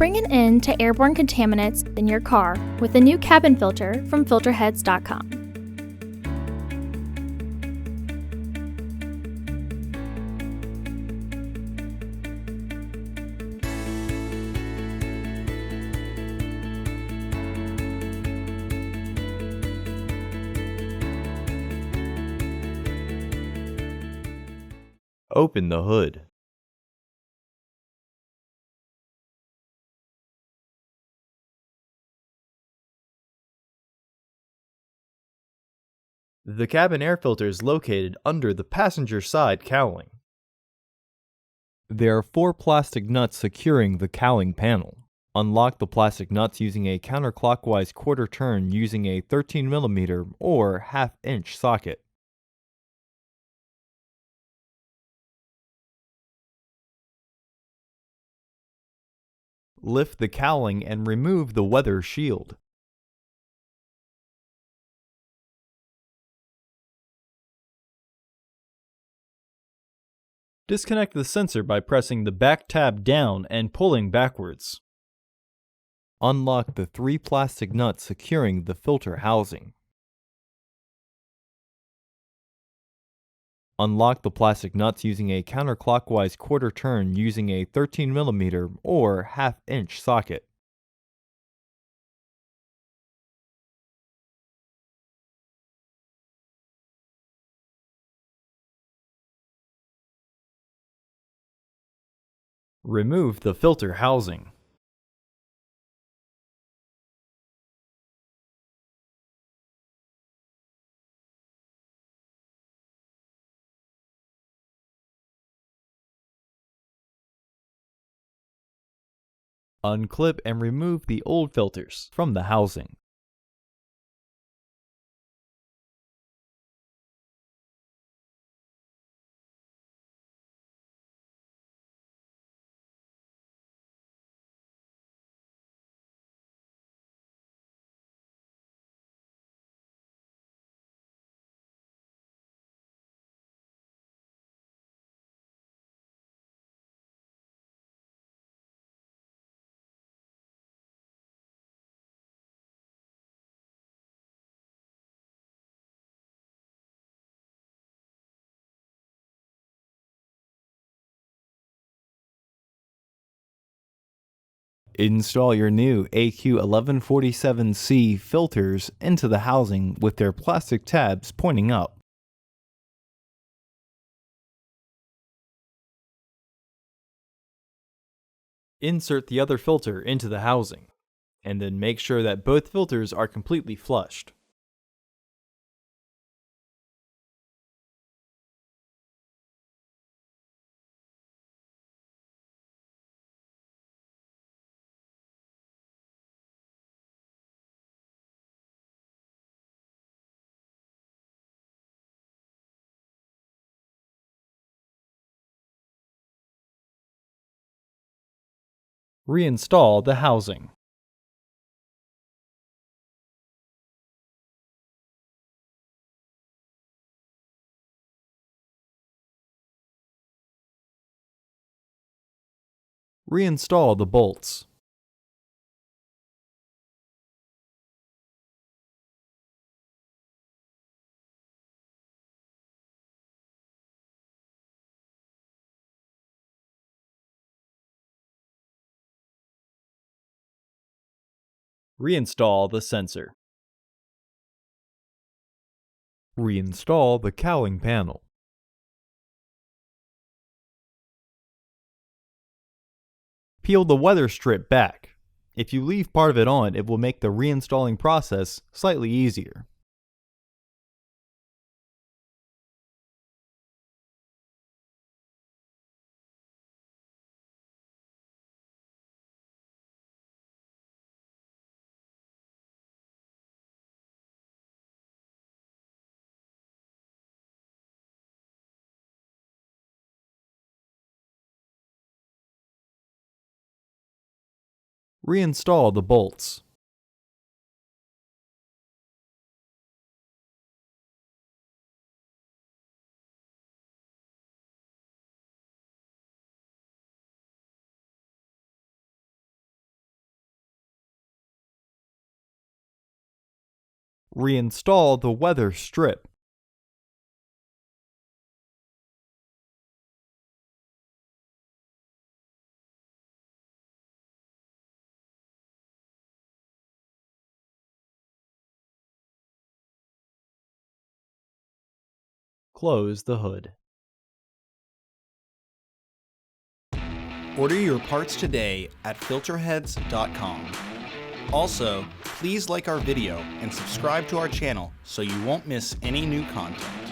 bring an end to airborne contaminants in your car with a new cabin filter from Filterheads.com. Open the hood. The cabin air filter is located under the passenger side cowling. There are 4 plastic nuts securing the cowling panel. Unlock the plastic nuts using a counterclockwise quarter turn using a 13mm or 1/2 inch socket. Lift the cowling and remove the weather shield. Disconnect the sensor by pressing the back tab down and pulling backwards. Unlock the 3 plastic nuts securing the filter housing. Unlock the plastic nuts using a counterclockwise quarter turn using a 13mm or 1/2 inch socket. Remove the filter housing. Unclip and remove the old filters from the housing. Install your new AQ1147C filters into the housing with their plastic tabs pointing up. Insert the other filter into the housing, and then make sure that both filters are completely flushed. Reinstall the housing. Reinstall the bolts. Reinstall the sensor. Reinstall the cowling panel. Peel the weather strip back. If you leave part of it on, it will make the reinstalling process slightly easier. Reinstall the bolts. Reinstall the weather strip. Close the hood. Order your parts today at Filterheads.com. Also, please like our video and subscribe to our channel so you won't miss any new content.